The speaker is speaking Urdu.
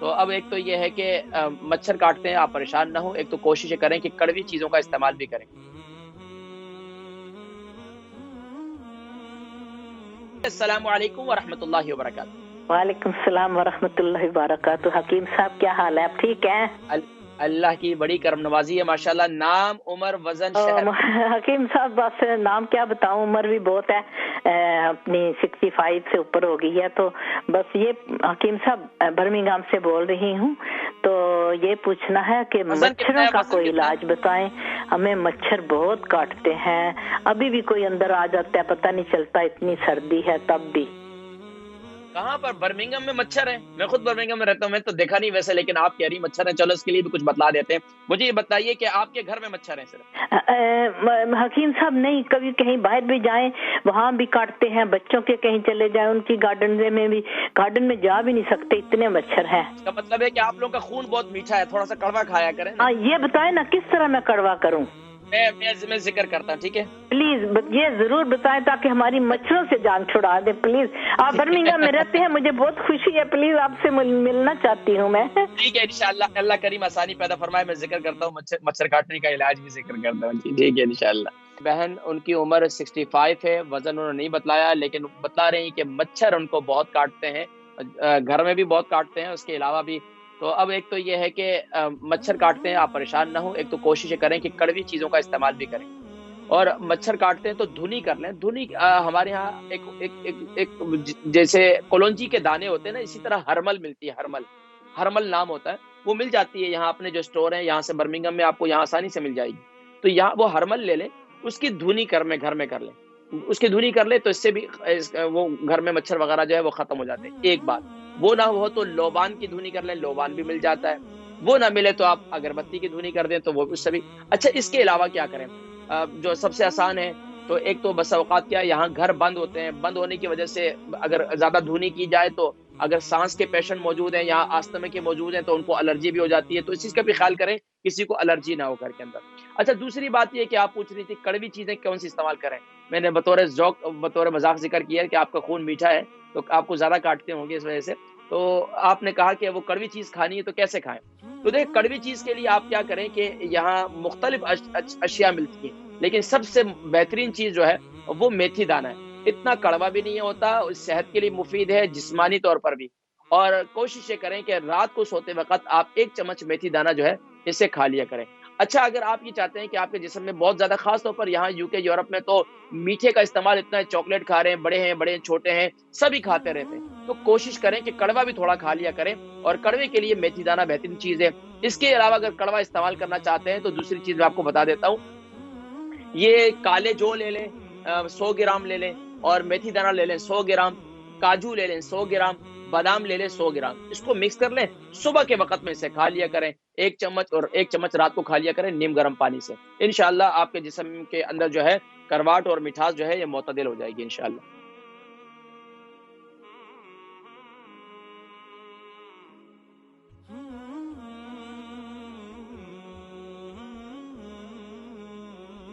تو اب ایک تو یہ ہے کہ مچھر کاٹتے ہیں آپ پریشان نہ ہوں، ایک تو کوشش کریں کہ کڑوی چیزوں کا استعمال بھی کریں۔ السلام علیکم ورحمۃ اللہ وبرکاتہ۔ وعلیکم السلام ورحمۃ اللہ وبرکاتہ۔ حکیم صاحب کیا حال ہے؟ آپ ٹھیک ہیں؟ اللہ کی بڑی کرم نوازی ہے ماشاءاللہ۔ نام، عمر، وزن، شہر؟ حکیم صاحب بس نام کیا بتاؤں، عمر بھی بہت ہے، اپنی 65 سے اوپر ہو گئی ہے۔ تو بس یہ حکیم صاحب برمنگھم سے بول رہی ہوں، تو یہ پوچھنا ہے کہ مچھروں کا کوئی علاج بتائیں، ہمیں مچھر بہت کاٹتے ہیں، ابھی بھی کوئی اندر آ جاتا ہے پتہ نہیں چلتا، اتنی سردی ہے تب بھی۔ کہاں پر؟ برمنگھم میں مچھر ہیں؟ میں خود برمنگھم میں رہتا ہوں، میں تو دیکھا نہیں ویسے، لیکن آپ کہہ رہی مچھر ہیں، چلو اس کے لیے بھی کچھ بتلا دیتے ہیں۔ مجھے یہ بتائیے کہ آپ کے گھر میں مچھر ہیں صرف؟ حکیم صاحب نہیں، کبھی کہیں باہر بھی جائیں وہاں بھی کاٹتے ہیں، بچوں کے کہیں چلے جائیں ان کی گارڈن میں بھی، گارڈن میں جا بھی نہیں سکتے اتنے مچھر ہیں۔ اس کا مطلب ہے کہ آپ لوگوں کا خون بہت میٹھا ہے، تھوڑا سا کڑوا کھایا کریں نا۔ یہ بتائیں نا کس طرح میں کڑوا کروں؟ میں ذکر کرتا ہوں، ٹھیک ہے؟ پلیز یہ ضرور بتائیں تاکہ ہماری مچھروں سے جان چھڑا دیں پلیز۔ آپ برمنگھم میں رہتے ہیں، مجھے بہت خوشی ہے، پلیز آپ سے ملنا چاہتی ہوں میں۔ ٹھیک ہے انشاءاللہ، اللہ کریم آسانی پیدا فرمائے، میں ذکر کرتا ہوں، مچھر کاٹنے کا علاج بھی ذکر کرتا ہوں، ٹھیک ہے انشاءاللہ۔ بہن ان کی عمر 65 ہے، وزن انہوں نے نہیں بتلایا، لیکن بتلا رہی کہ مچھر ان کو بہت کاٹتے ہیں، گھر میں بھی بہت کاٹتے ہیں، اس کے علاوہ بھی۔ تو اب ایک تو یہ ہے کہ مچھر کاٹتے ہیں آپ پریشان نہ ہوں، ایک تو کوشش کریں کہ کڑوی چیزوں کا استعمال بھی کریں، اور مچھر کاٹتے ہیں تو دھنی کر لیں۔ دھنی ہمارے ہاں ایک جیسے کولونجی کے دانے ہوتے ہیں نا، اسی طرح ہرمل ملتی ہے، ہرمل نام ہوتا ہے، وہ مل جاتی ہے یہاں اپنے جو سٹور ہیں، یہاں سے برمنگھم میں آپ کو یہاں آسانی سے مل جائے گی۔ تو یہاں وہ ہرمل لے لیں، اس کی دھنی گھر میں کر لیں، اس کی دھنی کر لیں تو اس سے بھی وہ گھر میں مچھر وغیرہ جو ہے وہ ختم ہو جاتے ہیں۔ ایک بات وہ نہ ہو تو لوبان کی دھنی کر لیں، لوبان بھی مل جاتا ہے۔ وہ نہ ملے تو آپ اگربتی کی دھنی کر دیں تو وہ اس سے بھی اچھا۔ اس کے علاوہ کیا کریں؟ جو سب سے آسان ہے، تو ایک تو بس اوقات کیا یہاں گھر بند ہوتے ہیں، بند ہونے کی وجہ سے اگر زیادہ دھنی کی جائے تو اگر سانس کے پیشنٹ موجود ہیں، یہاں آستمے کے موجود ہیں، تو ان کو الرجی بھی ہو جاتی ہے، تو اس چیز کا بھی خیال کریں کسی کو الرجی نہ ہو گھر کے اندر۔ اچھا دوسری بات یہ کہ آپ پوچھ رہی تھی کڑوی چیزیں کون سی استعمال کریں، میں نے بطور ذوق بطور مذاق ذکر کیا ہے کہ آپ کا خون میٹھا ہے تو آپ کو زیادہ کاٹتے ہوں گے اس وجہ سے، تو آپ نے کہا کہ وہ کڑوی چیز کھانی ہے تو کیسے کھائیں؟ تو دیکھ کڑوی چیز کے لیے آپ کیا کریں کہ یہاں مختلف اشیاء ملتی ہیں، لیکن سب سے بہترین چیز جو ہے وہ میتھی دانہ ہے۔ اتنا کڑوا بھی نہیں ہوتا، صحت کے لیے مفید ہے، جسمانی طور پر بھی، اور کوشش یہ کریں کہ رات کو سوتے وقت آپ 1 چمچ میتھی دانہ جو ہے اسے کھا لیا کریں۔ اچھا اگر آپ یہ چاہتے ہیں کہ آپ کے جسم میں بہت زیادہ، خاص طور پر یہاں UK یورپ میں تو میٹھے کا استعمال اتنا ہے، چاکلیٹ کھا رہے ہیں، بڑے ہیں چھوٹے ہیں، سبھی کھاتے رہتے ہیں، تو کوشش کریں کہ کڑوا بھی تھوڑا کھا لیا کریں، اور کڑوے کے لیے میتھی دانہ بہترین چیز ہے۔ اس کے علاوہ اگر کڑوا استعمال کرنا چاہتے ہیں تو دوسری چیز میں آپ کو بتا دیتا ہوں، یہ کالے جو لے لیں 100 گرام لے لیں، اور میتھی دانہ لے لیں 100 گرام، کاجو لے لیں 100 گرام، بادام لے لیں 100 گرام، اس کو مکس کر لیں، صبح کے وقت میں اسے کھا لیا کریں 1 چمچ، اور 1 چمچ رات کو کھا لیا کریں نیم گرم پانی سے۔ انشاءاللہ آپ کے جسم کے اندر جو ہے کرواٹ اور مٹھاس جو ہے یہ معتدل ہو جائے گی انشاءاللہ۔